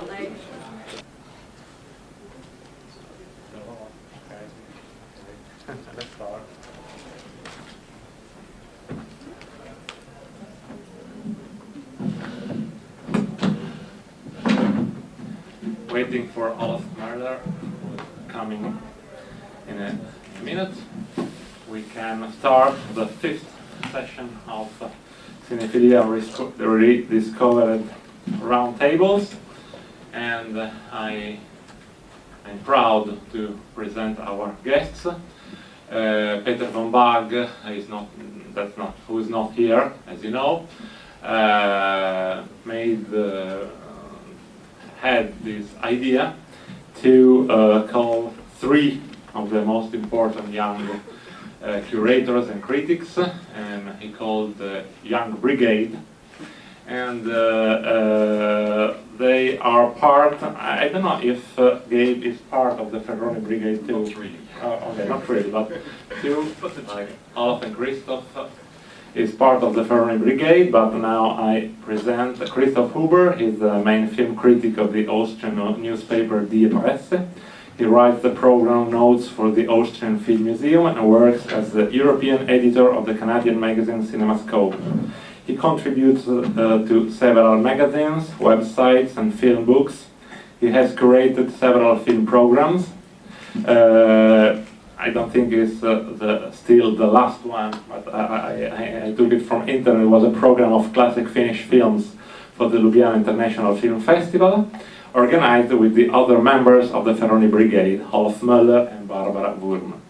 Let's start. Waiting for Olaf Möller, who is coming in a minute. We can start the 5th session of Cinephilia Rediscovered Roundtables, and I'm proud to present our guests. Peter von Bag who is not here, as you know, had this idea to call 3 of the most important young curators and critics, and he called the Young Brigade, and they are part. I don't know if Gabe is part of the Ferroni Brigade too. Not really. Okay, not really, but 2, like Olaf and Christoph, is part of the Ferroni Brigade. But now I present Christoph Huber. He's the main film critic of the Austrian newspaper Die Presse. He writes the program notes for the Austrian Film Museum and works as the European editor of the Canadian magazine CinemaScope. He contributes to several magazines, websites, and film books. He has curated several film programs. I don't think it's still the last one, but I took it from internet. It was a program of classic Finnish films for the Ljubljana International Film Festival, organized with the other members of the Ferroni Brigade, Olaf Möller and Barbara Wurm.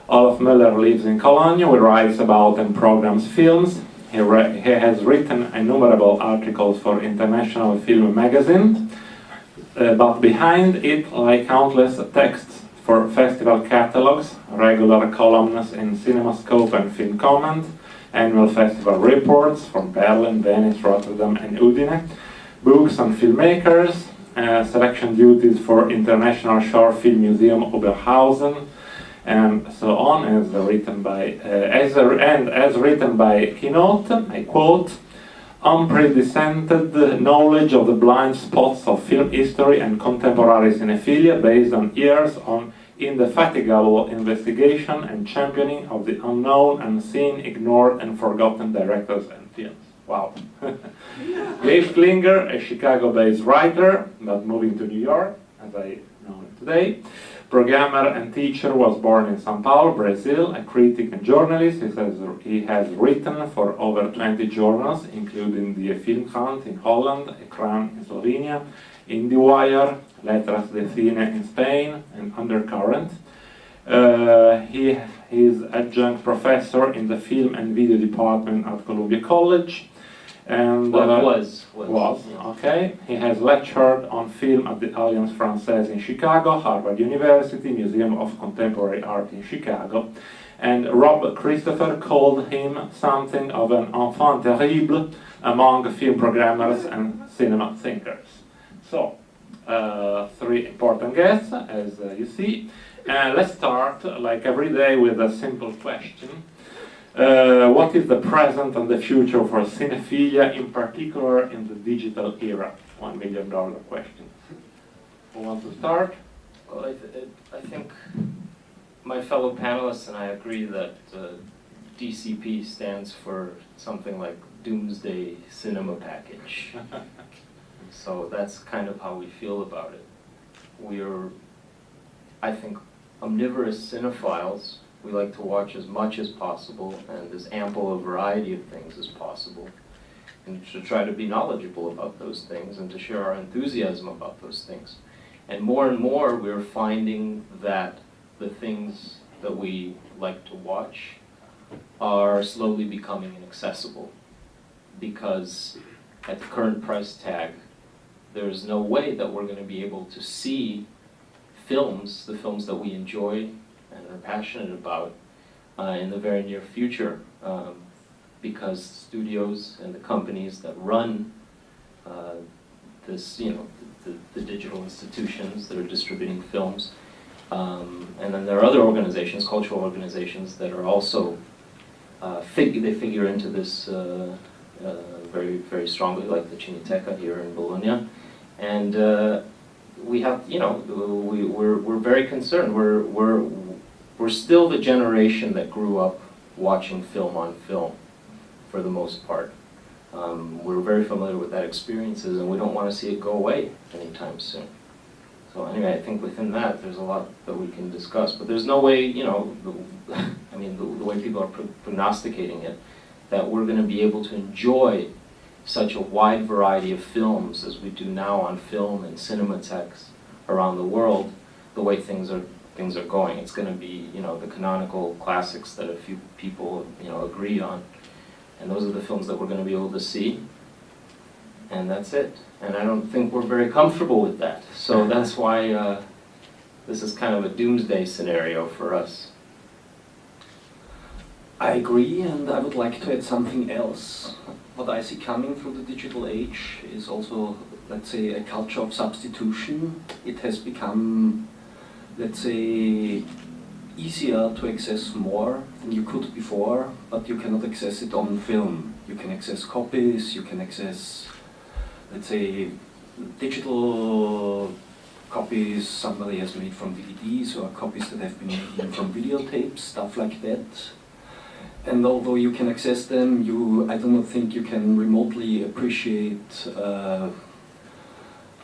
Olaf Möller lives in Cologne, where he writes about and programs films. He has written innumerable articles for international film magazines, but behind it lie countless texts for festival catalogs, regular columns in CinemaScope and Film Comment, annual festival reports from Berlin, Venice, Rotterdam and Udine, books on filmmakers, selection duties for International Short Film Museum Oberhausen, and so on, as written by Keynote. I quote, "Unprecedented knowledge of the blind spots of film history and contemporary cinephilia based on years on indefatigable investigation and championing of the unknown, unseen, ignored and forgotten directors and films." Wow. Gabe Klinger, a Chicago-based writer, but moving to New York, as I know him today. Programmer and teacher, was born in São Paulo, Brazil, a critic and journalist. He has written for over 20 journals, including the Film Hunt in Holland, Ekran in Slovenia, IndieWire, Letras de Cine in Spain, and Undercurrent. He is adjunct professor in the film and video department at Columbia College. And was. Okay. He has lectured on film at the Alliance Française in Chicago, Harvard University, Museum of Contemporary Art in Chicago, and Rob Christopher called him something of an enfant terrible among film programmers and cinema thinkers. So, 3 important guests, as you see. Let's start, like every day, with a simple question. What is the present and the future for cinephilia, in particular in the digital era? $1 million question. Who wants to start? Well, I think my fellow panelists and I agree that DCP stands for something like Doomsday Cinema Package. So that's kind of how we feel about it. We're, I think, omnivorous cinephiles. We like to watch as much as possible and as ample a variety of things as possible, and to try to be knowledgeable about those things and to share our enthusiasm about those things. And more we're finding that the things that we like to watch are slowly becoming inaccessible, because at the current price tag there's no way that we're going to be able to see films, the films that we enjoy and are passionate about, in the very near future, because studios and the companies that run this, the digital institutions that are distributing films, and then there are other organizations, cultural organizations, that are also they figure into this very, very strongly, like the Cineteca here in Bologna, And we have, you know, we're very concerned. We're still the generation that grew up watching film on film, for the most part. We're very familiar with that experiences, and we don't want to see it go away anytime soon. So anyway, I think within that, there's a lot that we can discuss. But there's no way, you know, I mean, the way people are prognosticating it, that we're going to be able to enjoy such a wide variety of films as we do now on film and cinematheques around the world, the way things are going. It's going to be, you know, the canonical classics that a few people, you know, agree on. And those are the films that we're going to be able to see. And that's it. And I don't think we're very comfortable with that. So that's why this is kind of a doomsday scenario for us. I agree, and I would like to add something else. What I see coming through the digital age is also, let's say, a culture of substitution. It has become, let's say, easier to access more than you could before, but you cannot access it on film. You can access copies, you can access, let's say, digital copies somebody has made from DVDs, or copies that have been made from videotapes, stuff like that. And although you can access them, I do not think you can remotely appreciate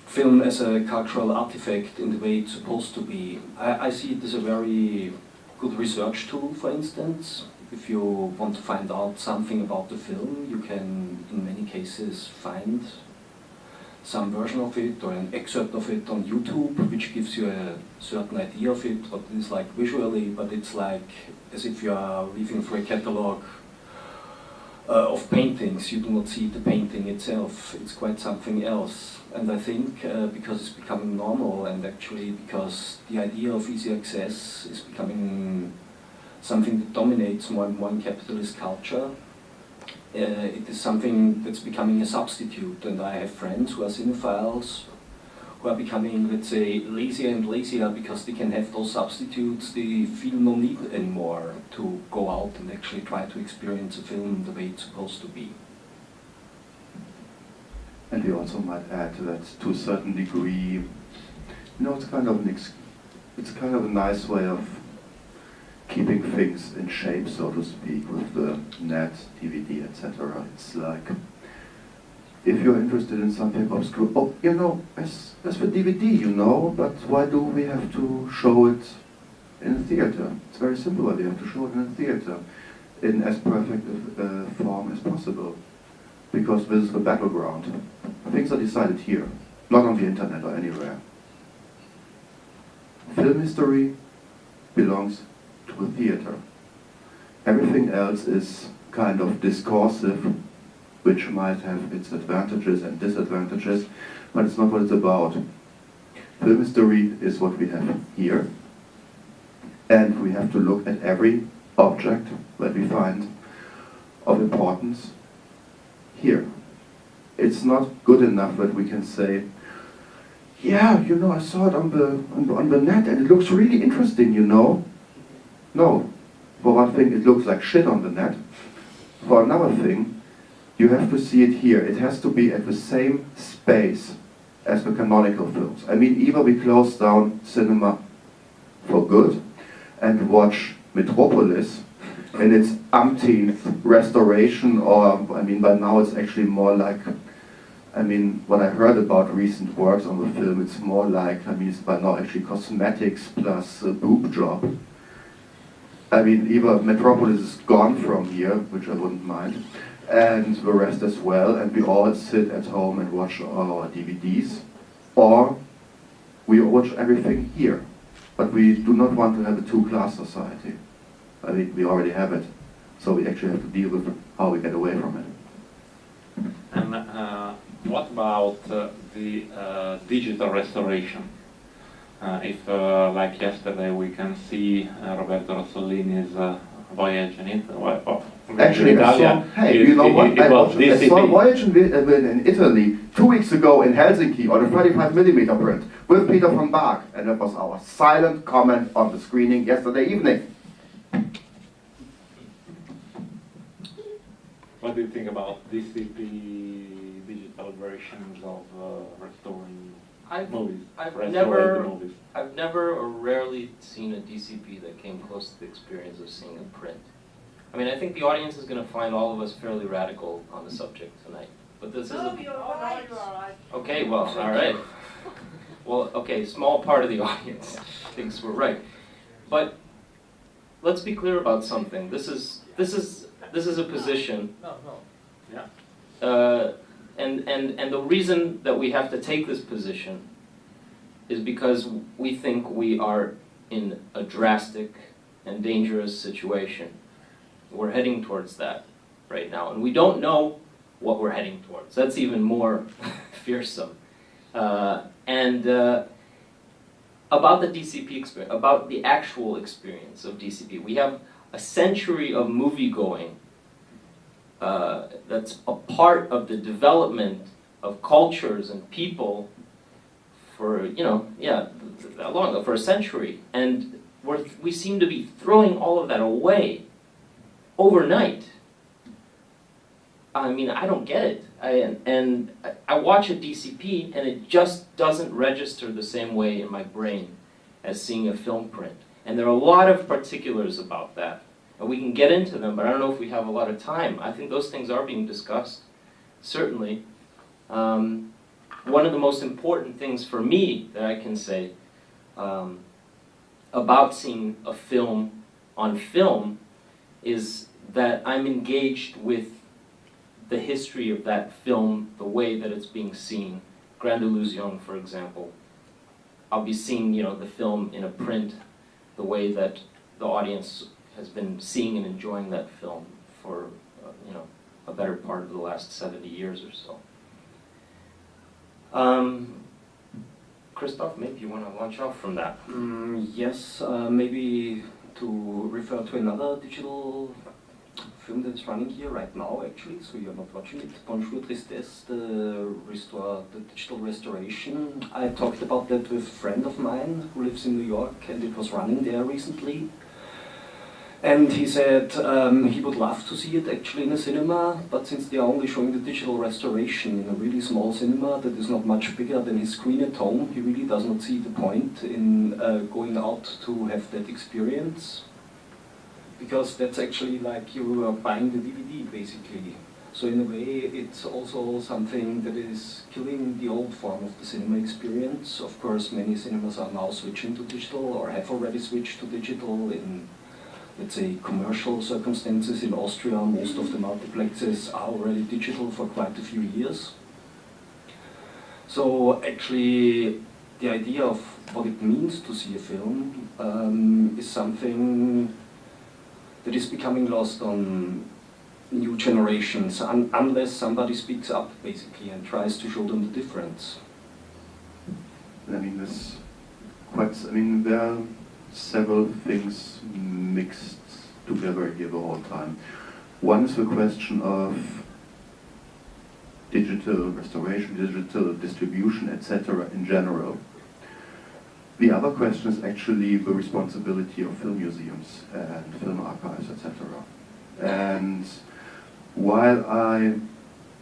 film as a cultural artifact in the way it's supposed to be. I see it as a very good research tool, for instance. If you want to find out something about the film, you can, in many cases, find some version of it or an excerpt of it on YouTube, which gives you a certain idea of it, what it is like visually, but it's like as if you are leafing through a catalog of paintings. You do not see the painting itself. It's quite something else. And I think because it's becoming normal, and actually because the idea of easy access is becoming something that dominates more and more in capitalist culture, it is something that's becoming a substitute. And I have friends who are cinephiles who are becoming, let's say, lazier and lazier because they can have those substitutes. They feel no need anymore to go out and actually try to experience a film the way it's supposed to be. And we also might add that to a certain degree, you know, it's kind of a nice way of keeping things in shape, so to speak, with the net, DVD, etc. It's like, if you're interested in something obscure, oh, you know, as for DVD, you know, but why do we have to show it in a theater? It's very simple why we have to show it in a theater in as perfect a form as possible, because this is the battleground. Things are decided here, not on the internet or anywhere. Film history belongs to the theater. Everything else is kind of discursive, which might have its advantages and disadvantages, but it's not what it's about. Film history is what we have here, and we have to look at every object that we find of importance here. It's not good enough that we can say, yeah, you know, I saw it on the net and it looks really interesting, you know. No, for one thing, it looks like shit on the net. For another thing, you have to see it here. It has to be at the same space as the canonical films. I mean, either we close down cinema for good and watch Metropolis in its umpteenth restoration, or, I mean, by now it's actually more like, I mean, what I heard about recent works on the film, it's more like, I mean, it's by now actually cosmetics plus a boob job. I mean, either Metropolis is gone from here, which I wouldn't mind, and the rest as well, and we all sit at home and watch our DVDs, or we watch everything here. But we do not want to have a two-class society. I mean, we already have it, so we actually have to deal with how we get away from it. And what about the digital restoration? If, like yesterday, we can see Roberto Rossellini's Voyage in Italy. Actually, I saw, hey, you know what? I saw Voyage in Italy 2 weeks ago in Helsinki on a 35mm print with Peter von Bach, and that was our silent comment on the screening yesterday evening. What do you think about DCP digital versions of restoring I've movies. I've restorated never movies. I've never or rarely seen a DCP that came close to the experience of seeing a print. I mean, I think the audience is going to find all of us fairly radical on the subject tonight. But this is You're all right. okay. Well, all right. Well, okay. Small part of the audience thinks we're right, but let's be clear about something. This is a position. No. Yeah. And the reason that we have to take this position is because we think we are in a drastic and dangerous situation. We're heading towards that right now, and we don't know what we're heading towards. That's even more fearsome. About the DCP experience, about the actual experience of DCP, we have a century of movie-going that's a part of the development of cultures and people for, that long, for a century. And we seem to be throwing all of that away overnight. I mean, I don't get it. I watch a DCP and it just doesn't register the same way in my brain as seeing a film print. And there are a lot of particulars about that. And we can get into them, but I don't know if we have a lot of time. I think those things are being discussed, certainly. One of the most important things for me that I can say about seeing a film on film is that I'm engaged with the history of that film, the way that it's being seen. Grande Illusion, for example. I'll be seeing, the film in a print, the way that the audience has been seeing and enjoying that film for, a better part of the last 70 years or so. Christoph, maybe you want to launch off from that. Yes, maybe to refer to another digital film that's running here right now, actually, so you're not watching it. Bonjour Tristesse, the digital restoration. I talked about that with a friend of mine who lives in New York, and it was running there recently. And he said he would love to see it actually in a cinema, but since they are only showing the digital restoration in a really small cinema that is not much bigger than his screen at home, he really does not see the point in going out to have that experience. Because that's actually like you are buying the DVD, basically. So in a way, it's also something that is killing the old form of the cinema experience. Of course, many cinemas are now switching to digital, or have already switched to digital in, let's say, commercial circumstances. In Austria, most of the multiplexes are already digital for quite a few years. So actually, the idea of what it means to see a film is something that is becoming lost on new generations, unless somebody speaks up, basically, and tries to show them the difference. I mean, there are several things mixed together here the whole time. One is the question of digital restoration, digital distribution, etc. in general. The other question is actually the responsibility of film museums and film archives, etc. And while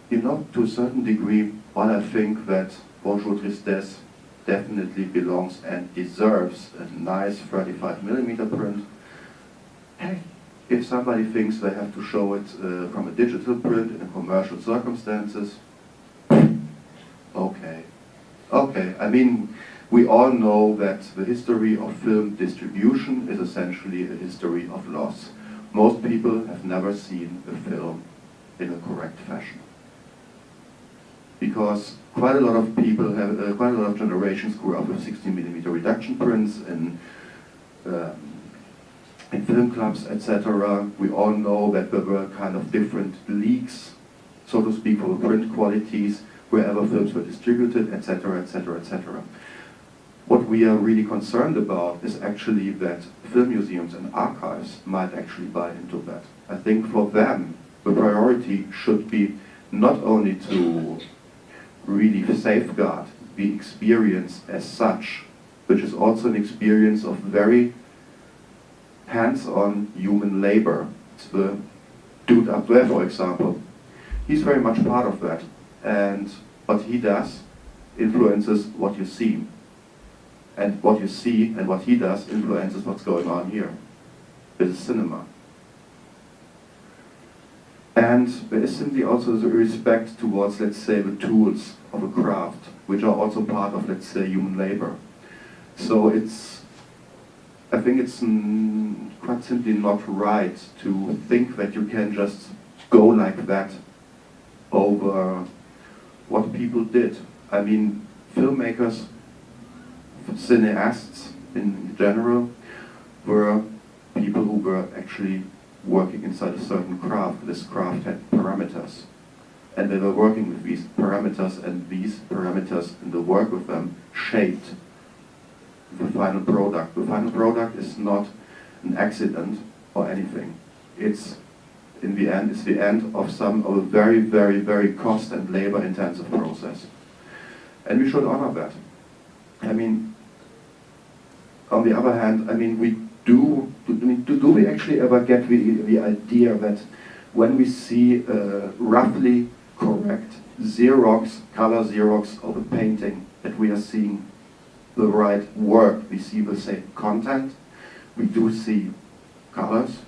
to a certain degree, while I think that Bonjour Tristesse definitely belongs and deserves a nice 35mm print, if somebody thinks they have to show it from a digital print in commercial circumstances, okay. I mean, we all know that the history of film distribution is essentially a history of loss. Most people have never seen a film in a correct fashion. Because quite a lot of people have, quite a lot of generations grew up with 16mm reduction prints in film clubs, etc. We all know that there were kind of different leagues, so to speak, for the print qualities, wherever films were distributed, etc., etc., etc. What we are really concerned about is actually that film museums and archives might actually buy into that. I think for them, the priority should be not only to really safeguard the experience as such, which is also an experience of very hands-on human labor. It's the dude up there, for example. He's very much part of that. And what he does influences what you see. And what you see and what he does influences what's going on here. This is cinema. And there is simply also the respect towards, let's say, the tools of a craft, which are also part of, let's say, human labor. So I think it's quite simply not right to think that you can just go like that over what people did. I mean, filmmakers, cineasts in general, were people who were actually working inside a certain craft. This craft had parameters. And they were working with these parameters, and these parameters and the work with them shaped the final product. The final product is not an accident or anything. It's, in the end, it's the end of a very, very, very cost and labor intensive process. And we should honor that. I mean, on the other hand, I mean, do we actually ever get the idea that when we see roughly correct color Xerox of a painting, that we are seeing the right work, we see the same content, we do see colors,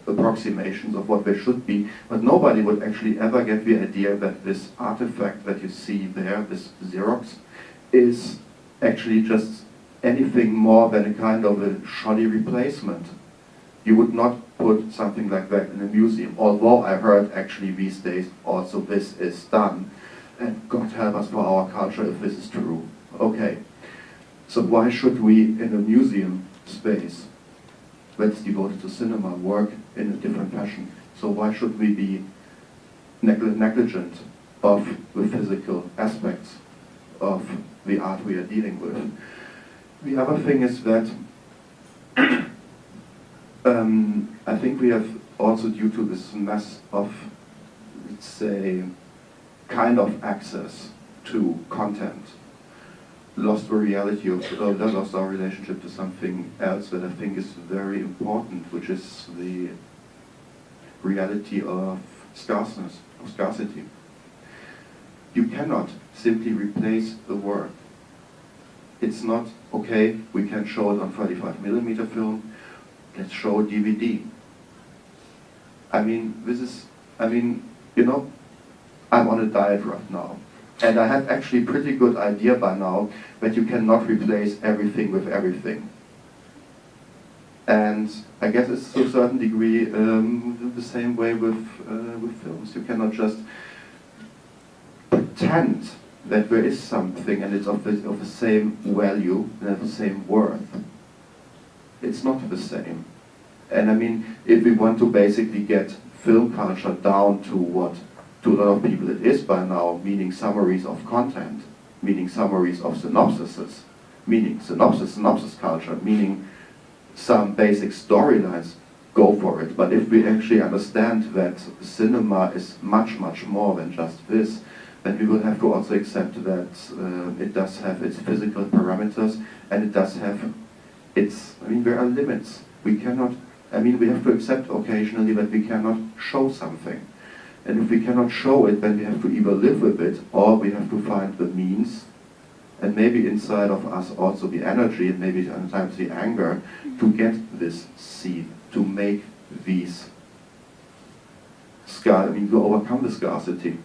approximations of what they should be, but nobody would actually ever get the idea that this artifact that you see there, this Xerox, is actually just anything more than a kind of a shoddy replacement. You would not put something like that in a museum, although I heard actually these days also this is done, and God help us for our culture if this is true. Okay, so why should we in a museum space that's devoted to cinema work in a different fashion? So why should we be negligent of the physical aspects of the art we are dealing with? The other thing is that I think we have also, due to this mess of, let's say, kind of access to content, lost the reality of, lost our relationship to something else that I think is very important, which is the reality of scarceness, of scarcity. You cannot simply replace the work. It's not, okay, we can show it on 35mm film, let's show DVD. I mean, you know, I'm on a diet right now. And I have actually a pretty good idea by now that you cannot replace everything with everything. And I guess it's to a certain degree the same way with films. You cannot just pretend that there is something and it's of the same value and of the same worth. It's not the same. And I mean, if we want to basically get film culture down to what to a lot of people it is by now, meaning summaries of content, meaning summaries of synopsises, meaning synopsis culture, meaning some basic storylines, go for it. But if we actually understand that cinema is much, much more than just this, then we will have to also accept that it does have its physical parameters, and it does have its, I mean, there are limits. We cannot, I mean, we have to accept occasionally that we cannot show something. And if we cannot show it, then we have to either live with it, or we have to find the means, and maybe inside of us also the energy, and maybe sometimes the anger, to get this seed, to make these, to overcome the scarcity,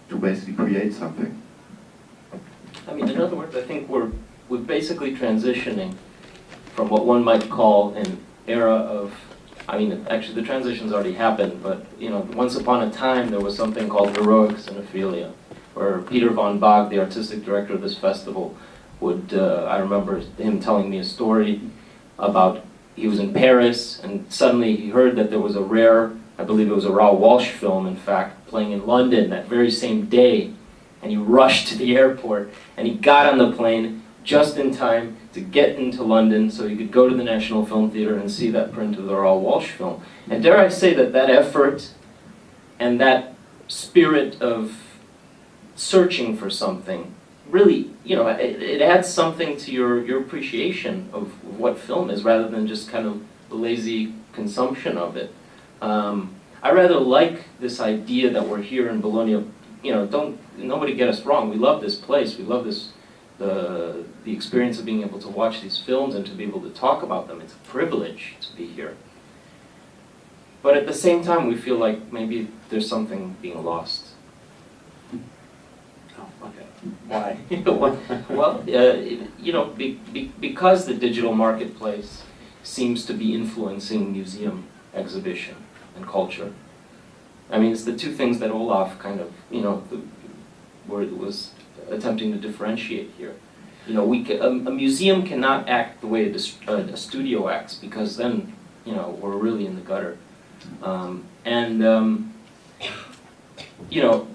to basically create something. I mean, in other words, I think we're basically transitioning from what one might call an era of, I mean, actually the transition's already happened, but you know, once upon a time there was something called heroic cinephilia, where Peter von Bog, the artistic director of this festival, would, I remember him telling me a story about, he was in Paris and suddenly he heard that there was a rare, I believe it was a Raoul Walsh film in fact, playing in London that very same day, and he rushed to the airport and he got on the plane just in time to get into London so he could go to the National Film Theatre and see that print of the Raoul Walsh film. And dare I say that that effort and that spirit of searching for something really, you know, it adds something to your appreciation of what film is rather than just kind of the lazy consumption of it. I rather like this idea that we're here in Bologna you know, nobody get us wrong. We love this place. We love this, the experience of being able to watch these films and to be able to talk about them. It's a privilege to be here. But at the same time, we feel like maybe there's something being lost. Oh, okay. Why? Well, you know, because the digital marketplace seems to be influencing museum exhibition and culture. I mean, it's the two things that Olaf kind of, you know, was attempting to differentiate here. You know, a museum cannot act the way a studio acts, because then, you know, we're really in the gutter. You know,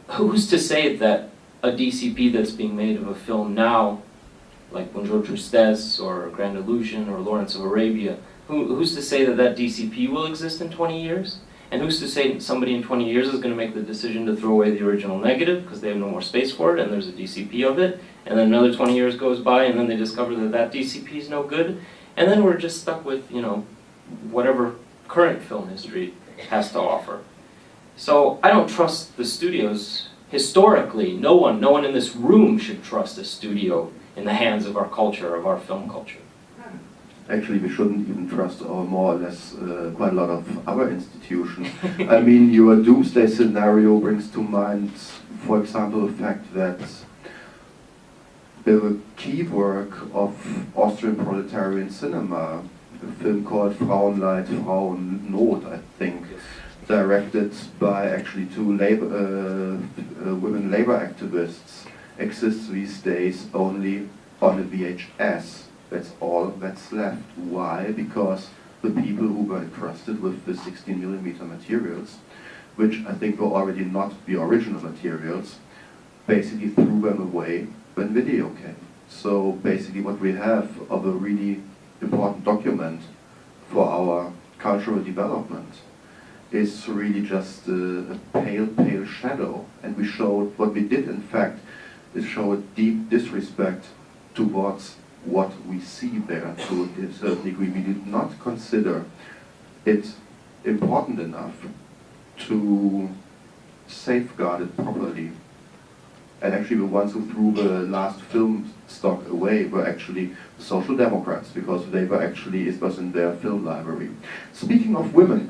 who's to say that a DCP that's being made of a film now, like Bonjour Tristesse or Grand Illusion or Lawrence of Arabia, who's to say that that DCP will exist in 20 years? And who's to say somebody in 20 years is going to make the decision to throw away the original negative because they have no more space for it and there's a DCP of it, and then another 20 years goes by and then they discover that that DCP is no good, and then we're just stuck with, you know, whatever current film history has to offer. So I don't trust the studios. Historically, no one in this room should trust a studio in the hands of our culture, of our film culture. Actually, we shouldn't even trust our more or less quite a lot of other institutions. I mean, your doomsday scenario brings to mind, for example, the fact that the key work of Austrian proletarian cinema, a film called Frauenleid, Frauennot, I think, directed by actually two women labor activists, exists these days only on a VHS. That's all that's left. Why? Because the people who were entrusted with the 16mm materials, which I think were already not the original materials, basically threw them away when video came. So basically what we have of a really important document for our cultural development is really just a pale shadow. And we showed, what we did in fact, is show a deep disrespect towards what we see there to a certain degree. We did not consider it important enough to safeguard it properly. And actually the ones who threw the last film stock away were actually the Social Democrats, because they were actually, it was in their film library. Speaking of women,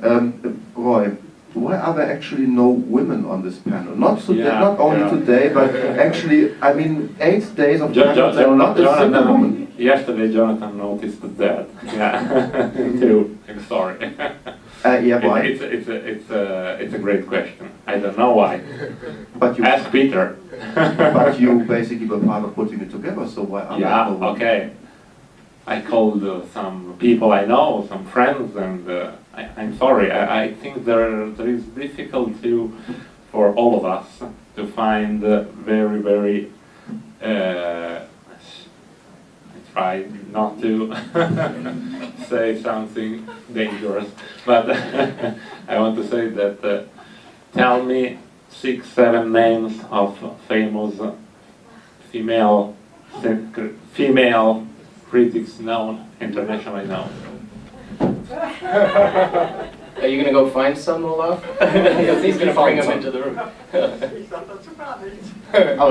Roy, why are there actually no women on this panel? Not today, not only today, but actually, I mean, 8 days of panel, and not a single woman. Yesterday, Jonathan noticed that. Yeah, too. I'm sorry. Yeah, why? It's a great question. I don't know why. But you ask Peter. But you basically were part of putting it together, so why are there no women? Okay. I called some people I know, some friends, and I'm sorry. I think there is difficulty for all of us to find very. I try not to say something dangerous, but I want to say that tell me 6-7 names of famous female critics known, internationally known. Are you going to go find some, Olaf? Because he's going to bring them into the room. Oh,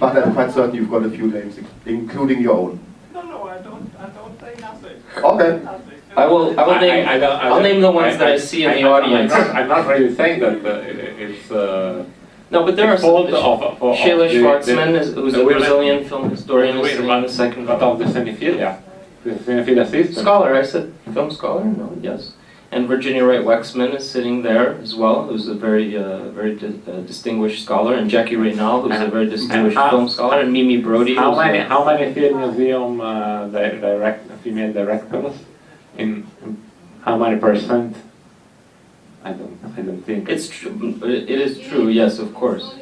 but I'm quite certain you've got a few names, including your own. No, I don't say nothing. Okay. I'll name the ones that I see in the audience. I'm not really saying that it's... no, but there are some. Sheila Schwartzman, who's a Brazilian film historian, is sitting in the second row. Of the cinephilia. The cinephilia system. Scholar, I said film scholar? No, yes. And Virginia Wright Wexman is sitting there as well, who's a very distinguished scholar, and Jackie Reynal, who's a very distinguished film scholar, and Mimi Brody. How many film museum female directors? In how many percent? I don't think. It's true. It is true. Yes, of course.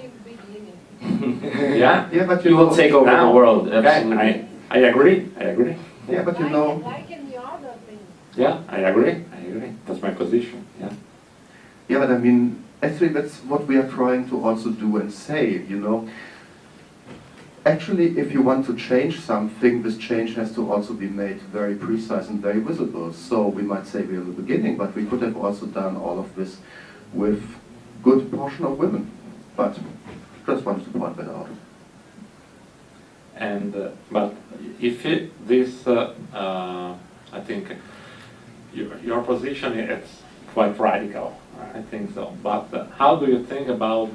Yeah. Yeah, but you will take over the world. Absolutely. I agree. Yeah, but you know. Like in the other things. Yeah, I agree. That's my position. Yeah. Yeah, but I mean, actually, that's what we are trying to also do and say. You know. Actually, if you want to change something, this change has to also be made very precise and very visible. So we might say we're in the beginning, but we could have also done all of this with good portion of women. But just wanted to point that out. And but if I think your position is quite radical. I think so. But how do you think about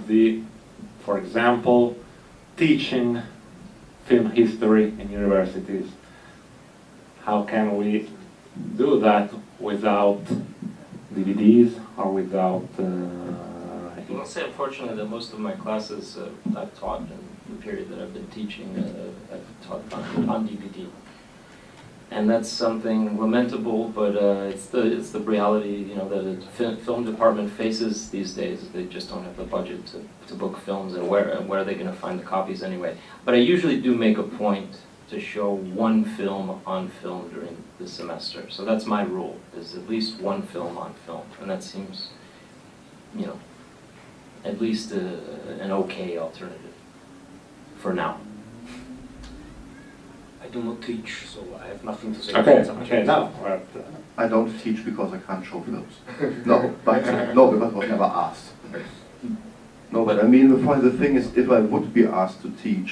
for example, teaching film history in universities? How can we do that without DVDs or without? Well, I'll say unfortunately that most of my classes I've taught in the period that I've been teaching, I've taught on DVD. And that's something lamentable, but it's the reality, you know, that the film department faces these days. They just don't have the budget to book films, and where are they going to find the copies anyway? But I usually do make a point to show one film on film during the semester. So that's my rule, is at least one film on film, and that seems, you know, at least an okay alternative for now. I do not teach, so I have nothing to say. Okay, no. I don't teach because I can't show films. No, because I was never asked. No, but I mean, the thing is, if I would be asked to teach,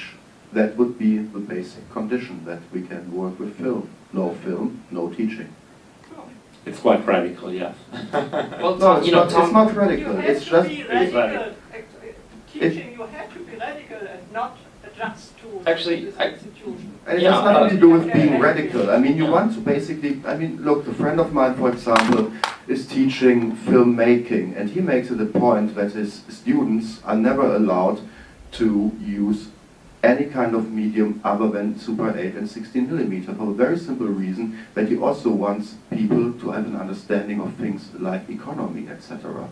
that would be the basic condition, that we can work with film. No film, no teaching. It's quite radical, yes. Well, No, it's, you know, it's not You radical. have It's to just be it's radical. Teaching, you have to be radical and not adjust to Actually, this I- institution. And it Yeah, has nothing to do with being yeah. radical. I mean, you want to basically, I mean, look, a friend of mine, for example, is teaching filmmaking, and he makes it a point that his students are never allowed to use any kind of medium other than Super 8 and 16mm, for a very simple reason, that he also wants people to have an understanding of things like economy, etc.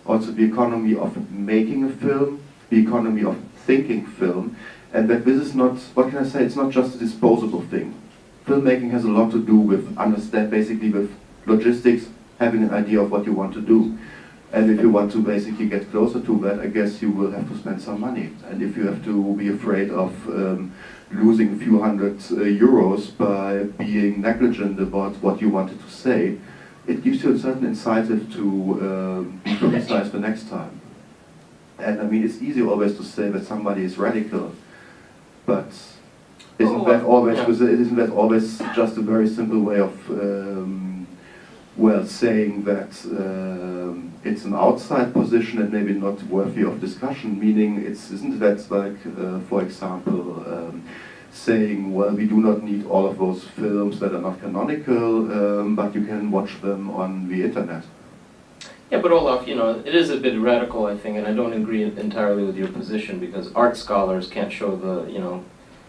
Also the economy of making a film, the economy of thinking film, and that this is not, what can I say, it's not just a disposable thing. Filmmaking has a lot to do with basically with logistics, having an idea of what you want to do. And if you want to basically get closer to that, I guess you will have to spend some money. And if you have to be afraid of losing a few hundred euros by being negligent about what you wanted to say, it gives you a certain incentive to be precise the next time. And I mean, it's easy always to say that somebody is radical, but isn't that always just a very simple way of well, saying that it's an outside position and maybe not worthy of discussion, meaning isn't that like, for example, saying, well, we do not need all of those films that are not canonical, but you can watch them on the internet. Yeah, but Olaf, you know, it is a bit radical, I think, and I don't agree entirely with your position, because art scholars can't show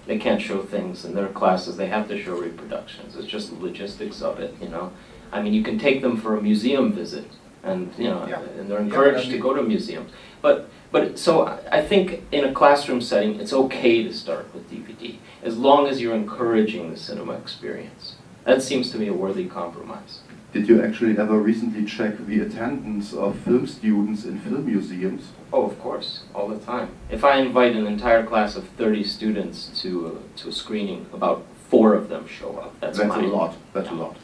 they can't show things in their classes. They have to show reproductions. It's just the logistics of it, you know. I mean, you can take them for a museum visit, and you know, and they're encouraged to go to museums. But so I think in a classroom setting, it's okay to start with DVD, as long as you're encouraging the cinema experience. That seems to me a worthy compromise. Did you actually ever recently check the attendance of film students in film museums? Oh, of course, all the time. If I invite an entire class of 30 students to a screening, about 4 of them show up. That's a mine. lot. That's a lot.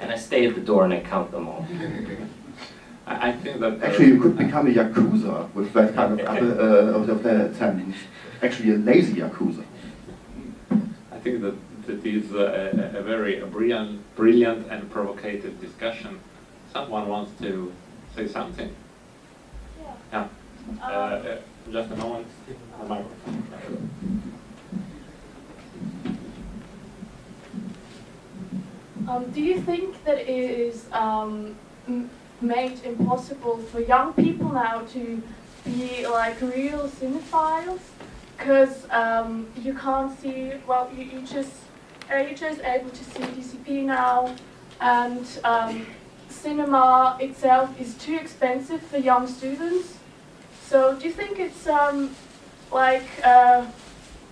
And I stay at the door and I count them all. I think that Actually, you could become a yakuza with that kind of attendance. Actually, a lazy yakuza. I think that is a very brilliant and provocative discussion. Someone wants to say something. Yeah. Just a moment. The microphone. Do you think that it is made impossible for young people now to be like real cinephiles? Because you can't see, well, you're just able to see DCP now, and cinema itself is too expensive for young students. So do you think it's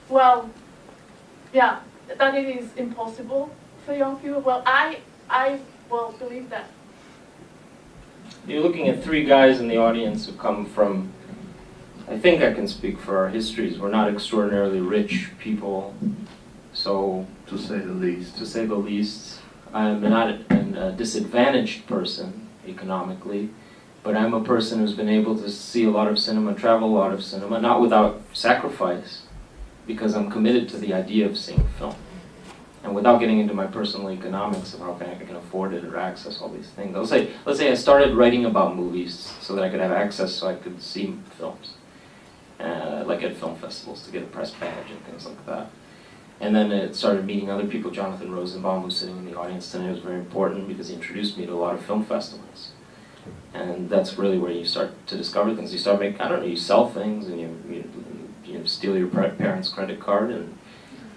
well, yeah, that it is impossible for young people? Well, I believe that. You're looking at 3 guys in the audience who come from, I think I can speak for our histories, we're not extraordinarily rich people, so To say the least. to say the least, I'm not a disadvantaged person economically, But I'm a person who's been able to see a lot of cinema, travel a lot of cinema, not without sacrifice, because I'm committed to the idea of seeing film. And without getting into my personal economics of how I can afford it or access all these things. Let's say I started writing about movies so that I could have access so I could see films. Like at film festivals to get a press badge and things like that. And then it started meeting other people. Jonathan Rosenbaum, who's sitting in the audience tonight, was very important because he introduced me to a lot of film festivals. And that's really where you start to discover things. You start making, I don't know, you sell things and you steal your parents' credit card. And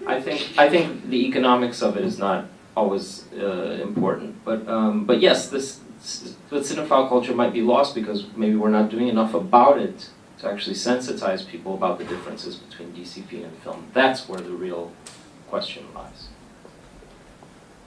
I think the economics of it is not always important. But yes, the cinephile culture might be lost because maybe we're not doing enough about it to actually sensitize people about the differences between DCP and film. That's where the real question lies.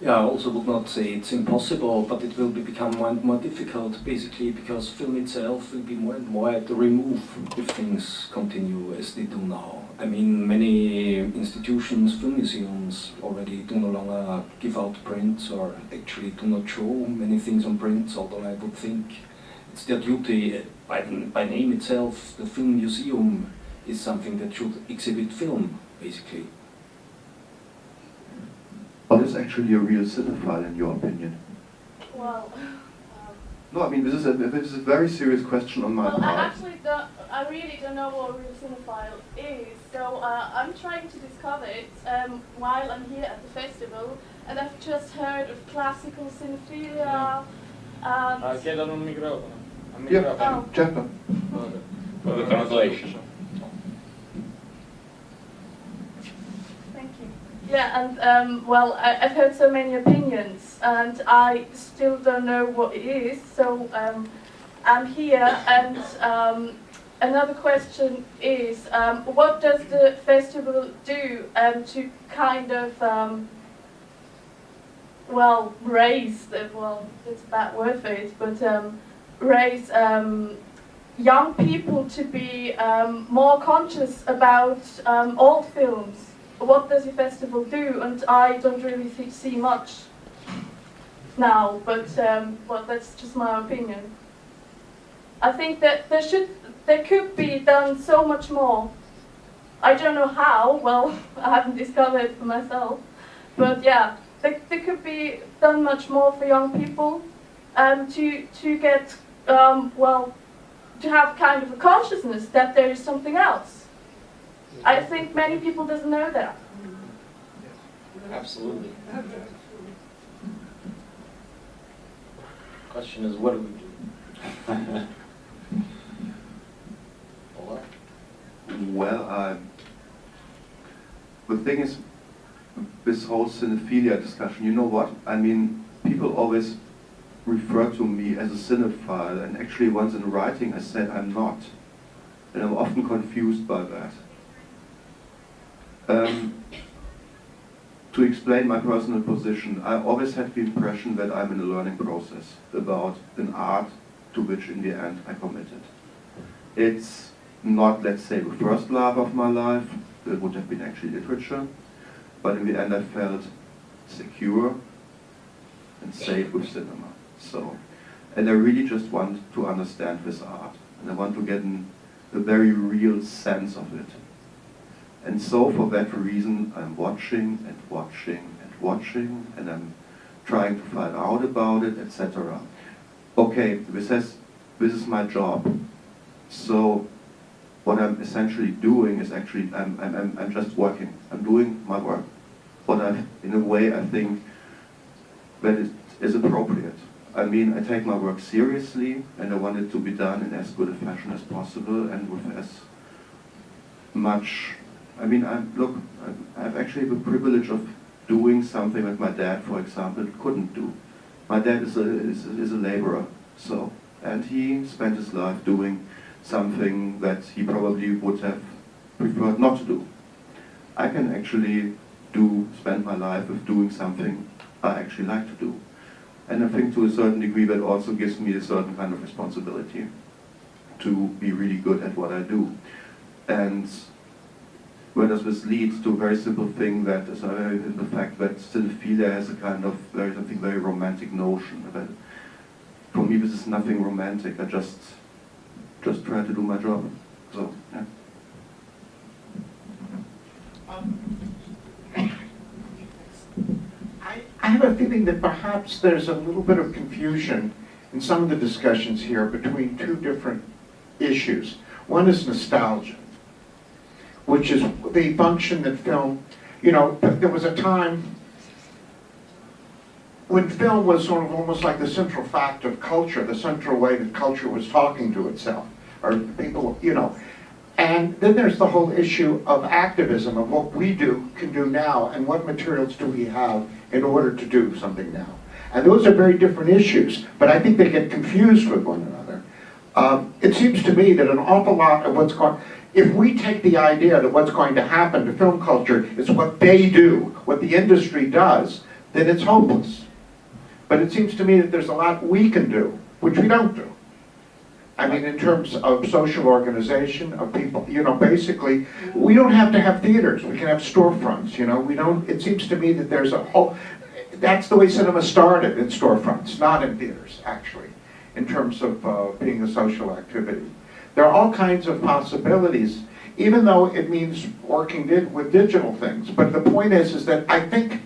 Yeah, I also would not say it's impossible, but it will become more and more difficult, basically, because film itself will be more and more at the remove if things continue as they do now. I mean, many institutions, film museums, already do no longer give out prints or actually do not show many things on prints, although I would think it's their duty. By name itself, the film museum is something that should exhibit film, basically. What is actually a real cinephile, in your opinion? Well, No, I mean, this is a very serious question on my part. I really don't know what a real cinephile is, so I'm trying to discover it while I'm here at the festival, and I've just heard of classical cinephilia. Chiedono un microfono. Yeah, certo. For the translation. Thank you. Yeah, and well, I've heard so many opinions, and I still don't know what it is. So I'm here, and another question is, what does the festival do to kind of well, raise the, well, it's a bad word for it, but raise young people to be more conscious about old films. What does the festival do? And I don't really see much now, but well, that's just my opinion. I think that there could be done so much more. I don't know how, well, I haven't discovered it for myself, but yeah, there could be done much more for young people to get well, to have kind of a consciousness that there is something else. I think many people doesn't know that. Absolutely. Question is, what do we do? Olaf? Well, the thing is, this whole cinephilia discussion, you know what? I mean, people always refer to me as a cinephile, and actually once in writing I said I'm not. And I'm often confused by that. To explain my personal position, I always had the impression that I'm in a learning process about an art to which in the end I committed. It's not, let's say, the first love of my life, it would have been actually literature, but in the end I felt secure and safe with cinema. So, and I really just want to understand this art, and I want to get a very real sense of it. And so for that reason I'm watching and watching and watching, and I'm trying to find out about it, etc. Okay, this is my job. So what I'm essentially doing is actually I'm just working. I'm doing my work. But in a way I think that it is appropriate. I mean, I take my work seriously, and I want it to be done in as good a fashion as possible, and with as much. I mean, I have actually the privilege of doing something that my dad, for example, couldn't do. My dad is a laborer, so, and he spent his life doing something that he probably would have preferred not to do. I can actually spend my life with doing something I actually like to do. And I think to a certain degree that also gives me a certain kind of responsibility to be really good at what I do. And where does this lead? To a very simple thing, that is the fact that cinephilia has a kind of something very romantic notion. That for me this is nothing romantic. I just try to do my job. So yeah. I have a feeling that perhaps there's a little bit of confusion in some of the discussions here between two different issues. One is nostalgia, which is the function that film, you know, there was a time when film was sort of almost like the central fact of culture, the central way that culture was talking to itself, or people, you know. And then there's the whole issue of activism, of what we can do now, and what materials do we have in order to do something now. And those are very different issues, but I think they get confused with one another. It seems to me that an awful lot of what's going, if we take the idea that what's going to happen to film culture is what they do, what the industry does, then it's hopeless. But it seems to me that there's a lot we can do, which we don't do. I mean, in terms of social organization, of people, you know, basically, we don't have to have theaters. We can have storefronts, you know. We don't, it seems to me that there's a whole, that's the way cinema started, in storefronts, not in theaters, actually, in terms of being a social activity. There are all kinds of possibilities, even though it means working with digital things. But the point is that I think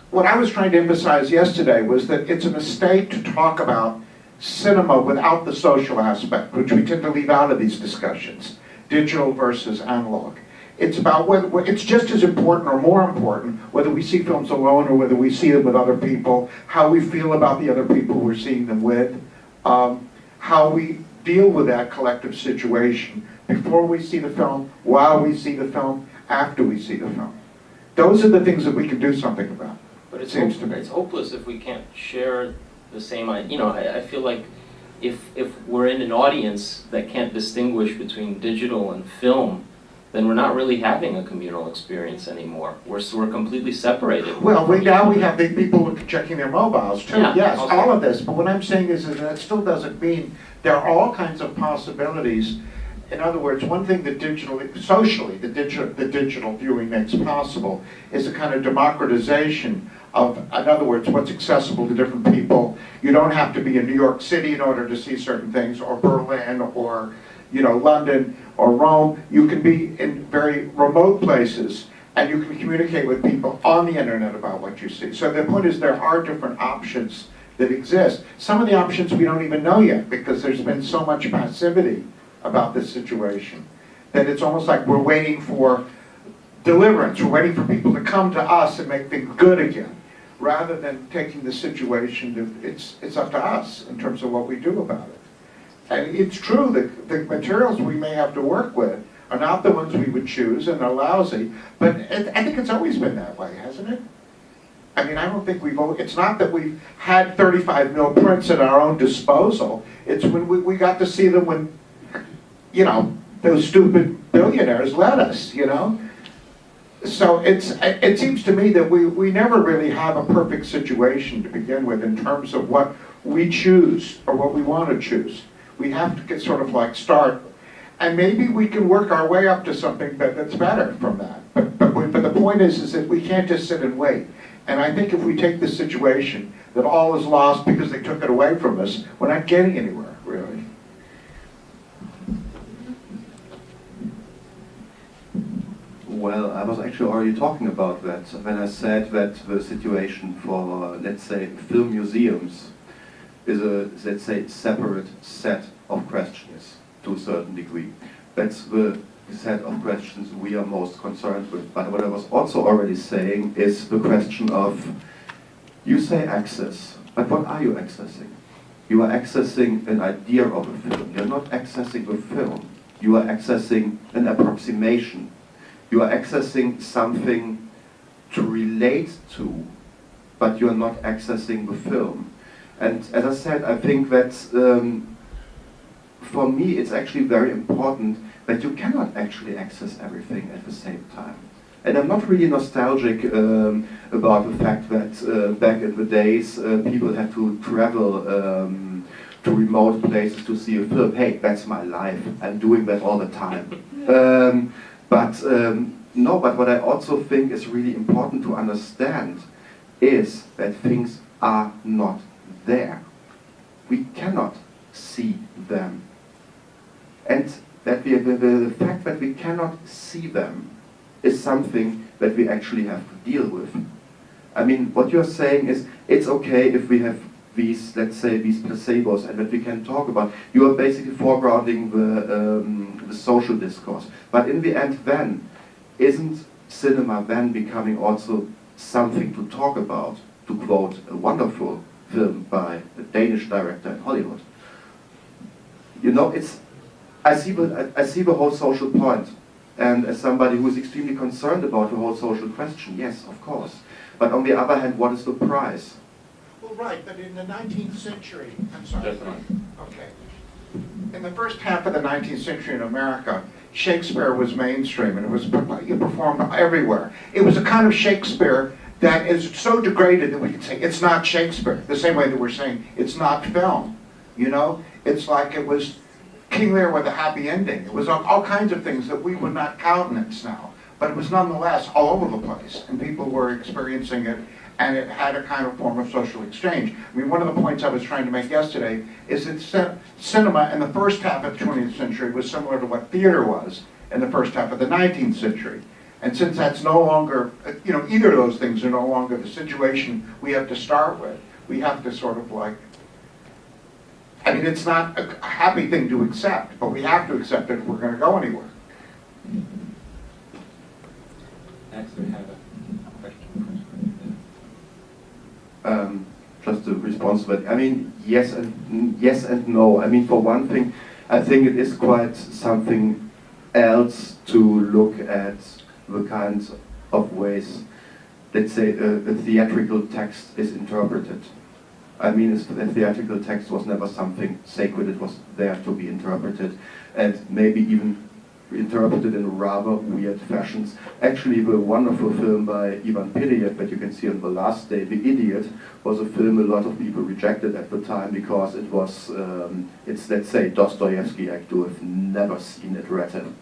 what I was trying to emphasize yesterday was that it's a mistake to talk about cinema without the social aspect, which we tend to leave out of these discussions, digital versus analog. It's about whether, it's just as important or more important whether we see films alone or whether we see them with other people, how we feel about the other people we're seeing them with, how we deal with that collective situation before we see the film, while we see the film, after we see the film. Those are the things that we can do something about. But it seems to me. It's hopeless if we can't share the same, you know, I feel like if we're in an audience that can't distinguish between digital and film, then we're not really having a communal experience anymore. We're completely separated. Well, now we have the people checking their mobiles too, yeah, yes, okay. all of this. But what I'm saying is that it still doesn't mean there are all kinds of possibilities. In other words, one thing that socially, the digital viewing makes possible is a kind of democratization of, in other words, what's accessible to different people. You don't have to be in New York City in order to see certain things, or Berlin, or, you know, London, or Rome. You can be in very remote places, and you can communicate with people on the internet about what you see. So the point is there are different options that exist. Some of the options we don't even know yet, because there's been so much passivity about this situation, that it's almost like we're waiting for deliverance. We're waiting for people to come to us and make things good again, rather than taking the situation that it's up to us in terms of what we do about it. And it's true that the materials we may have to work with are not the ones we would choose, and they're lousy, but I think it's always been that way, hasn't it? I mean, I don't think it's not that we've had 35 mil prints at our own disposal. It's when we got to see them when, you know, those stupid billionaires let us, you know? So it seems to me that we never really have a perfect situation to begin with in terms of what we choose or what we want to choose. We have to get sort of like start, and maybe we can work our way up to something that's better from that. But the point is that we can't just sit and wait. And I think if we take this situation that all is lost because they took it away from us, we're not getting anywhere, really. Well, I was actually already talking about that when I said that the situation for, let's say, film museums is a, let's say, separate set of questions to a certain degree. That's the set of questions we are most concerned with. But what I was also already saying is the question of, you say access, but what are you accessing? You are accessing an idea of a film. You're not accessing the film. You are accessing an approximation. You are accessing something to relate to, but you are not accessing the film. And as I said, I think that for me it's actually very important that you cannot actually access everything at the same time. And I'm not really nostalgic about the fact that back in the days people had to travel to remote places to see a film. Hey, that's my life. I'm doing that all the time. No, but what I also think is really important to understand is that things are not there. we cannot see them. And that the fact that we cannot see them is something that we actually have to deal with. I mean, what you're saying is, it's okay if we have these, let's say, these placebos and that we can talk about. You are basically foregrounding the social discourse. But in the end then, isn't cinema then becoming also something to talk about, to quote a wonderful film by a Danish director in Hollywood? You know, I see the whole social point. And as somebody who is extremely concerned about the whole social question, yes, of course. But on the other hand, what is the price? Well, right, but in the 19th century, I'm sorry. Definitely. Okay. In the first half of the 19th century in America, Shakespeare was mainstream and it was performed everywhere. It was a kind of Shakespeare that is so degraded that we can say it's not Shakespeare, the same way that we're saying it's not film. You know, it's like it was King Lear with a happy ending. It was all kinds of things that we would not countenance now. But it was nonetheless all over the place, and people were experiencing it, and it had a kind of form of social exchange. I mean, one of the points I was trying to make yesterday is that cinema in the first half of the 20th century was similar to what theater was in the first half of the 19th century. And since that's no longer, you know, either of those things are no longer the situation we have to start with, we have to sort of like, I mean, it's not a happy thing to accept, but we have to accept it if we're going to go anywhere. Next we have a question. Just a response to that. I mean, yes and no. I mean, for one thing, I think it is quite something else to look at the kinds of ways, let's say, a theatrical text is interpreted. I mean, a theatrical text was never something sacred. It was there to be interpreted, and maybe even interpreted in rather weird fashions. Actually, the wonderful film by Ivan Piliyev that you can see on the last day, The Idiot, was a film a lot of people rejected at the time because it was, it's, let's say, Dostoevsky. I do have never seen it written.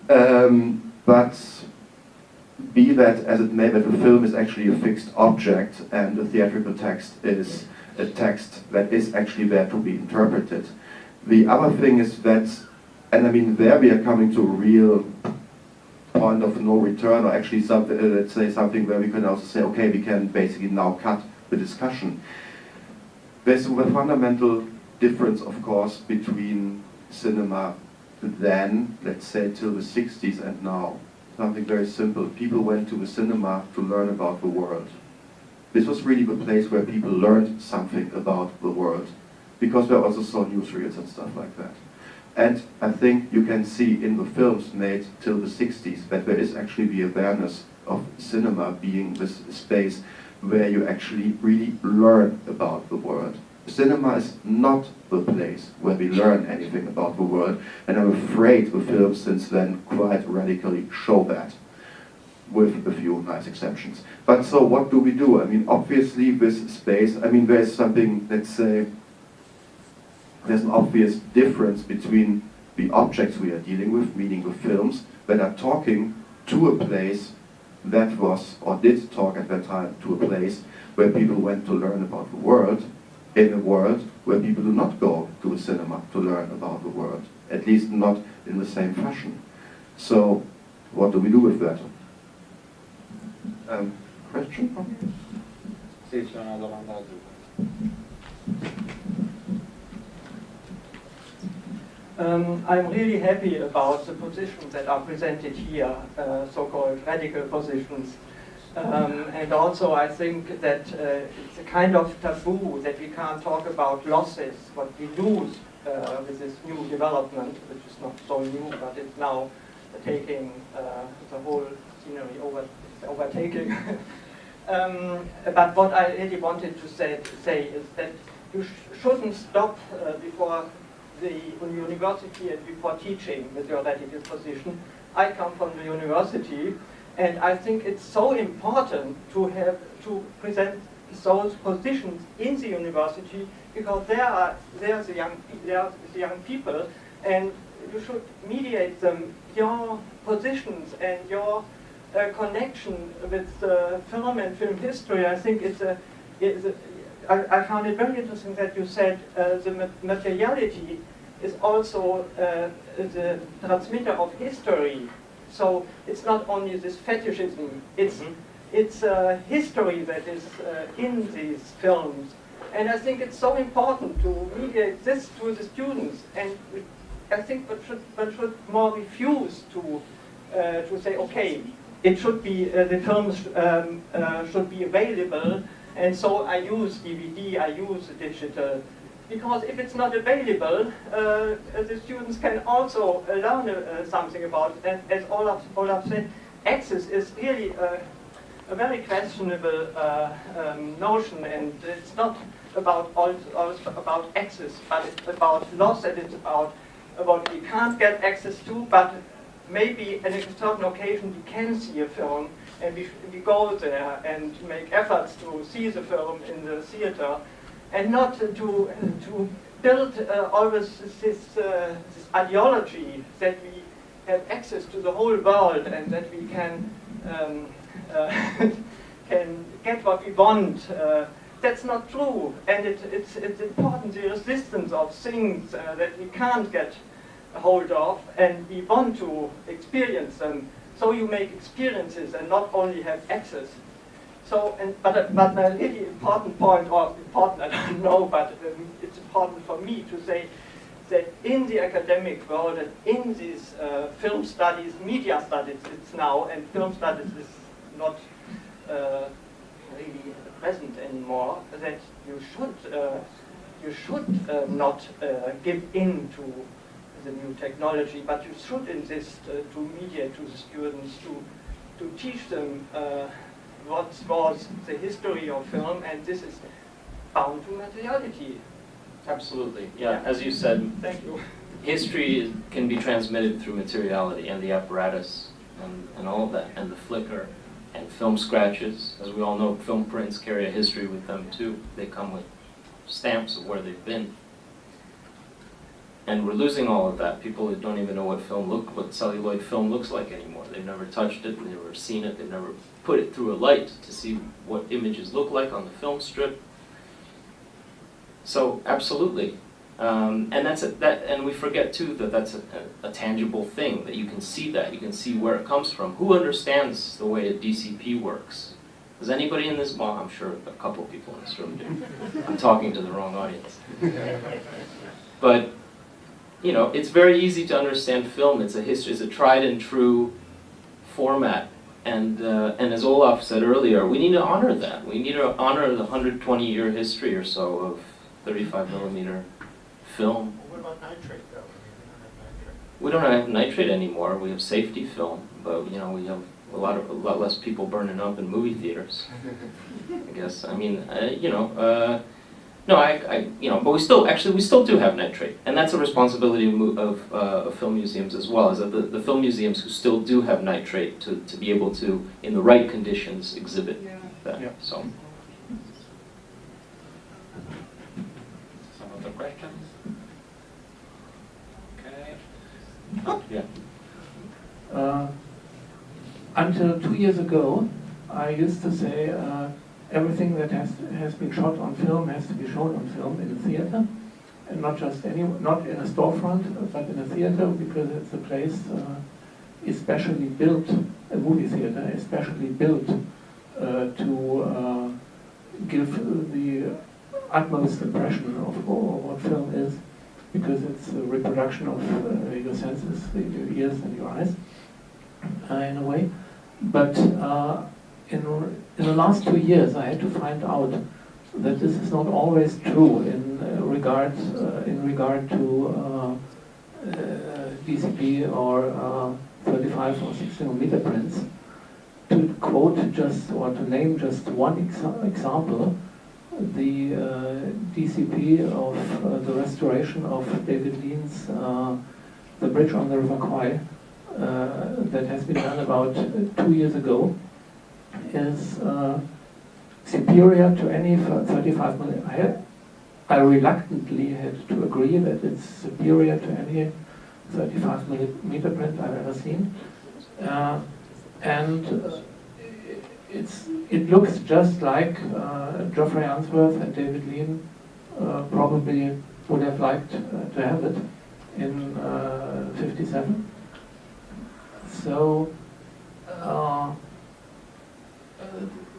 But be that as it may, that the film is actually a fixed object and the theatrical text is a text that is actually there to be interpreted. The other thing is that, and I mean, there we are coming to a real point of no return, or actually something, let's say something where we can also say, okay, we can basically now cut the discussion. There's a fundamental difference, of course, between cinema then, let's say, till the 60s and now. Something very simple. People went to the cinema to learn about the world. This was really the place where people learned something about the world, because they also saw newsreels and stuff like that. And I think you can see in the films made till the 60s that there is actually the awareness of cinema being this space where you actually really learn about the world. Cinema is not the place where we learn anything about the world, and I'm afraid the films since then quite radically show that, with a few nice exceptions. But so what do we do? I mean, obviously this space, I mean, there's something, let's say, there's an obvious difference between the objects we are dealing with, meaning the films, that are talking to a place that was, or did talk at that time, to a place where people went to learn about the world, in a world where people do not go to a cinema to learn about the world, at least not in the same fashion. So, what do we do with that? Question? Sì, c'è una domanda I'm really happy about the positions that are presented here, so-called radical positions. And also I think that it's a kind of taboo that we can't talk about losses, what we lose with this new development, which is not so new, but it's now taking the whole scenery overtaking. But what I really wanted to say is that you shouldn't stop before the university and before teaching with your radical position. I come from the university, and I think it's so important to present those positions in the university, because there's the young people, and you should mediate them, your positions and your connection with film and film history. I think I found it very interesting that you said the materiality is also the transmitter of history. So it's not only this fetishism, it's history that is in these films. And I think it's so important to mediate this to the students. And I think one should more refuse to say, okay, it should be, the films should be available, and so I use DVD, I use digital. Because if it's not available, the students can also learn something about it. And as Olaf said, access is really a very questionable notion, and it's not about about access, but it's about loss, and it's about what we can't get access to, but maybe at a certain occasion we can see a film, and we go there and make efforts to see the film in the theater, and not to build always this ideology that we have access to the whole world and that we can get what we want. That's not true, and it's important, the resistance of things that we can't get a hold of, and we want to experience them. So you make experiences and not only have access. So, but a really important point, or important, I don't know, but it's important for me to say that in the academic world and in these film studies, media studies it's now, and film studies is not really present anymore, that you should not give in to the new technology, but you should insist to mediate to the students, to teach them what was the history of film, and this is bound to materiality. Absolutely, yeah. As you said, thank you. History can be transmitted through materiality and the apparatus and all of that, and the flicker and film scratches. As we all know, film prints carry a history with them too. They come with stamps of where they've been. And we're losing all of that. People don't even know what celluloid film looks like anymore. They've never touched it, they've never seen it, they've never put it through a light to see what images look like on the film strip. So absolutely, and we forget too that that's a tangible thing, that you can see that, you can see where it comes from. Who understands the way a DCP works? Does anybody in this, well, I'm sure a couple of people in this room do. I'm talking to the wrong audience. But you know, it's very easy to understand film. It's a history, it's a tried and true format. And as Olaf said earlier, we need to honor that. We need to honor the 120-year history or so of 35mm film. What about nitrate, though? We don't have nitrate anymore. We have safety film, but you know, we have a lot less people burning up in movie theaters. I guess. I mean, you know. No, you know, but we still do have nitrate, and that's a responsibility of film museums as well. Is that the film museums who still do have nitrate to be able to, in the right conditions, exhibit that. Yeah. So. Some other questions? Okay. Yeah. Until 2 years ago, I used to say. Everything that has been shot on film has to be shown on film in a theater, and not in a storefront, but in a theater, because it's a place especially built, a movie theater, especially built to give the utmost impression of what film is, because it's a reproduction of your senses, your ears and your eyes, in a way. But in the last 2 years, I had to find out that this is not always true in regard to DCP or 35 or 16mm prints. To quote just, or to name just one example, the DCP of the restoration of David Lean's The Bridge on the River Kwai, that has been done about 2 years ago, is superior to any 35mm. I reluctantly had to agree that it's superior to any 35mm print I've ever seen. And it looks just like Geoffrey Unsworth and David Lean probably would have liked to have it in '57. So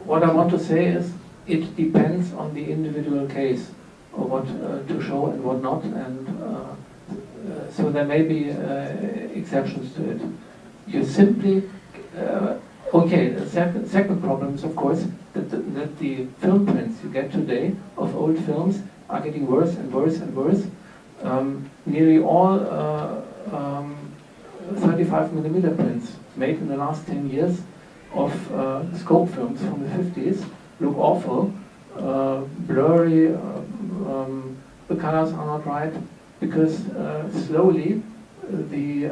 what I want to say is it depends on the individual case of what to show and what not, and so there may be exceptions to it. You simply okay. The second problem is, of course, that the film prints you get today of old films are getting worse and worse and worse. Nearly all 35mm prints made in the last 10 years of scope films from the 50s look awful, blurry, the colors are not right, because slowly the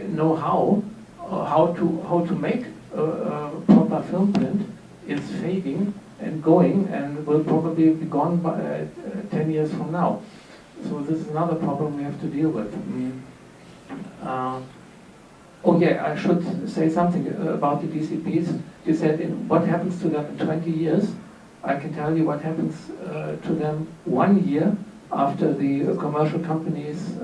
know-how how to make a proper film print is fading and going, and will probably be gone by 10 years from now. So this is another problem we have to deal with. Oh yeah, I should say something about the DCPs. You said what happens to them in 20 years. I can tell you what happens to them 1 year after the commercial companies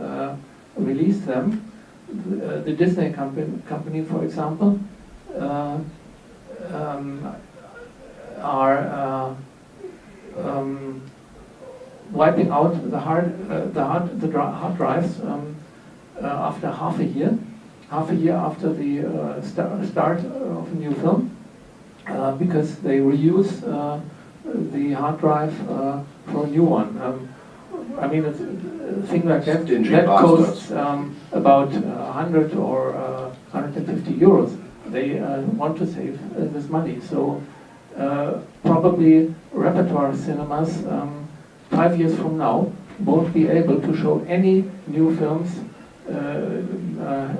release them. The Disney company, for example, are wiping out the hard drives after half a year after the start of a new film, because they reuse the hard drive for a new one. I mean, a thing like that costs about 100 or 150 euros. They want to save this money, so probably repertoire cinemas 5 years from now won't be able to show any new films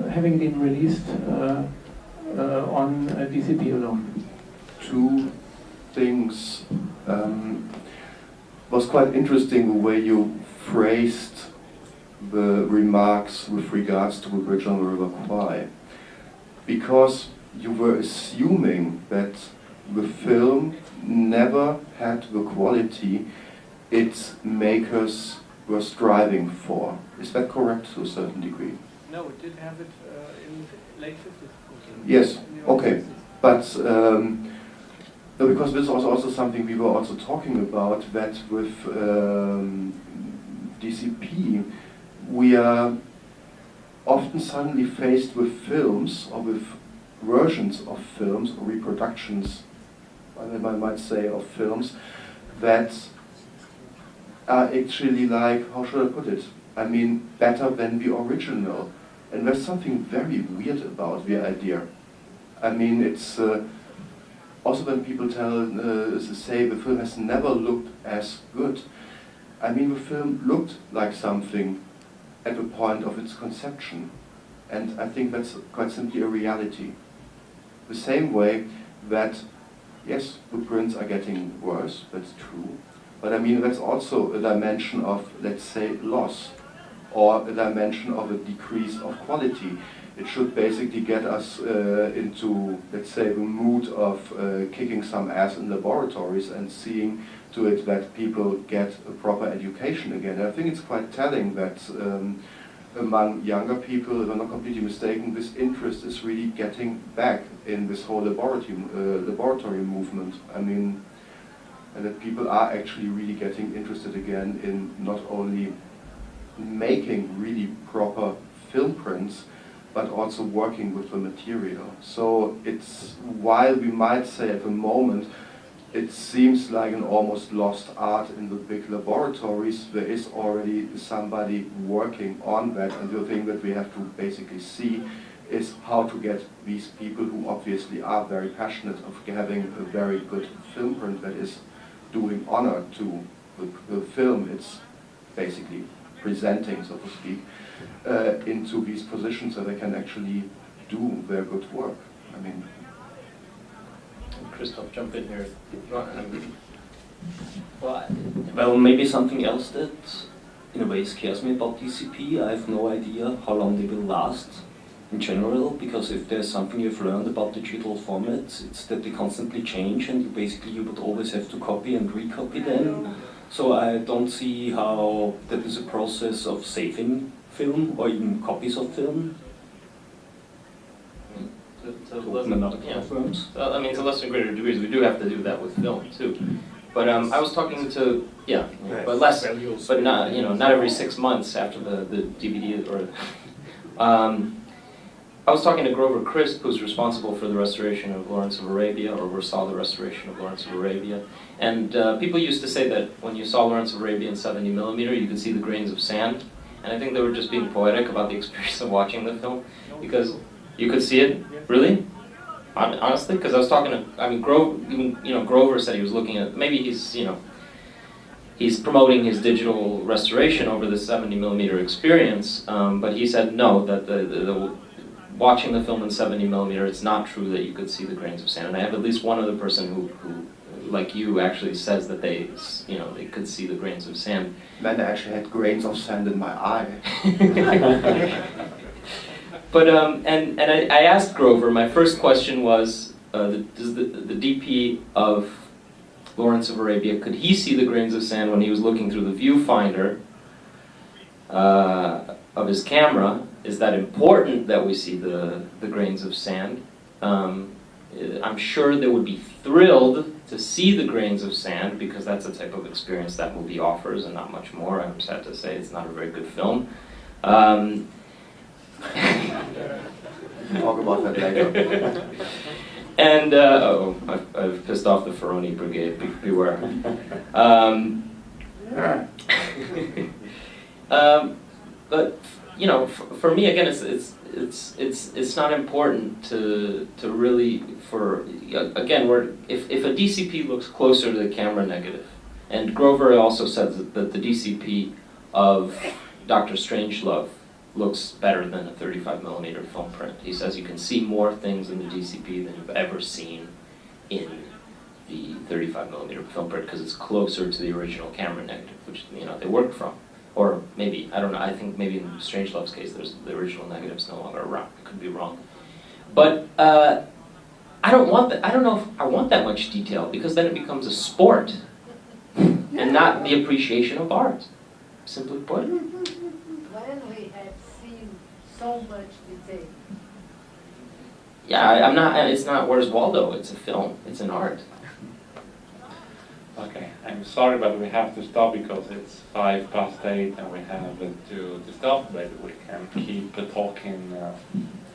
having been released on DCP alone. Two things. Was quite interesting the way you phrased the remarks with regards to the Bridge on the River Kwai, because you were assuming that the film never had the quality its makers were striving for. Is that correct to a certain degree? No, it did have it in late 50s. Yes, okay. But because this was also something we were also talking about, that with DCP we are often suddenly faced with films or with versions of films or reproductions, I might say, of films that are actually like, how should I put it? I mean, better than the original. And there's something very weird about the idea. I mean, it's also when people say the film has never looked as good. I mean, the film looked like something at the point of its conception. And I think that's quite simply a reality. The same way that, yes, the prints are getting worse, that's true. But I mean, that's also a dimension of, let's say, loss, or a dimension of a decrease of quality. It should basically get us into, let's say, the mood of kicking some ass in laboratories and seeing to it that people get a proper education again. And I think it's quite telling that among younger people, if I'm not completely mistaken, this interest is really getting back in this whole laboratory movement. I mean, and that people are actually really getting interested again in not only making really proper film prints, but also working with the material. So it's, while we might say at the moment it seems like an almost lost art in the big laboratories, there is already somebody working on that, and the thing that we have to basically see is how to get these people, who obviously are very passionate of having a very good film print that is doing honor to the film it's basically presenting, so to speak, into these positions so they can actually do their good work. I mean, Christoph, jump in here. Well, maybe something else that in a way scares me about DCP. I have no idea how long they will last. in general, because if there's something you've learned about digital formats, it's that they constantly change, and you would always have to copy and recopy them. So I don't see how that is a process of saving film or even copies of film. To lesser and greater degrees, we do have to do that with film too. But I was talking to but less, but not not every 6 months after the DVD or. I was talking to Grover Crisp, who's responsible for the restoration of Lawrence of Arabia, or oversaw the restoration of Lawrence of Arabia. And people used to say that when you saw Lawrence of Arabia in 70mm, you could see the grains of sand. And I think they were just being poetic about the experience of watching the film, because you could see it. Really? Honestly? Because I was talking to, Grover said he was looking at, maybe he's promoting his digital restoration over the 70mm experience, but he said no, that the watching the film in 70mm, it's not true that you could see the grains of sand. And I have at least one other person who like you, actually says that they could see the grains of sand. Man, I actually had grains of sand in my eye. But and I asked Grover. My first question was, does the DP of Lawrence of Arabia, could he see the grains of sand when he was looking through the viewfinder of his camera? Is that important that we see the grains of sand? I'm sure they would be thrilled to see the grains of sand, because that's the type of experience that movie offers and not much more. I'm sad to say it's not a very good film. Talk about that later. And, I've pissed off the Ferroni brigade, beware. But, for me, again, it's not important to really, again, if a DCP looks closer to the camera negative, and Grover also says that the DCP of Dr. Strangelove looks better than a 35mm film print. He says you can see more things in the DCP than you've ever seen in the 35mm film print, because it's closer to the original camera negative, which they worked from. Or maybe, I don't know, I think maybe in Strangelove's case the original negative's no longer around. I could be wrong. But I don't want that. I don't know if I want that much detail, because then it becomes a sport and not the appreciation of art, simply put. When we have seen so much detail. Yeah, I'm not. It's not Where's Waldo. It's a film. It's an art. Okay, I'm sorry, but we have to stop because it's 8:05 and we have to stop. But we can keep talking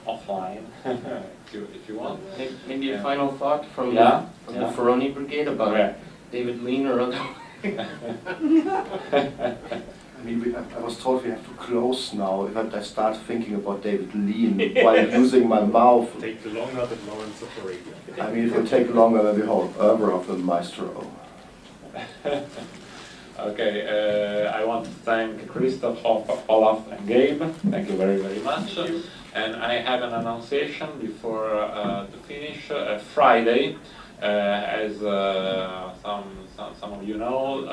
offline if you want. Maybe a final thought from the Ferroni brigade about David Lean or other. I was told we have to close now. If I start thinking about David Lean while using my mouth. Take longer than Lawrence of Arabia. I mean, it will take longer than the whole oeuvre of the maestro. Okay, I want to thank Christoph, Olaf, and Gabe. Thank you very, very much. And I have an annunciation before to finish. Friday, as some of you know,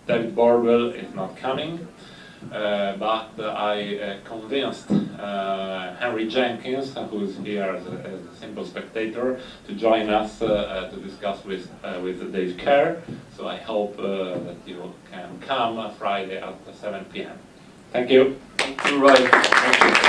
David Bordwell is not coming, but I convinced Henry Jenkins, who is here as a simple spectator, to join us to discuss with Dave Kerr. So I hope that you can come Friday at 7 p.m. Thank you. Thank you, Roy. Thank you.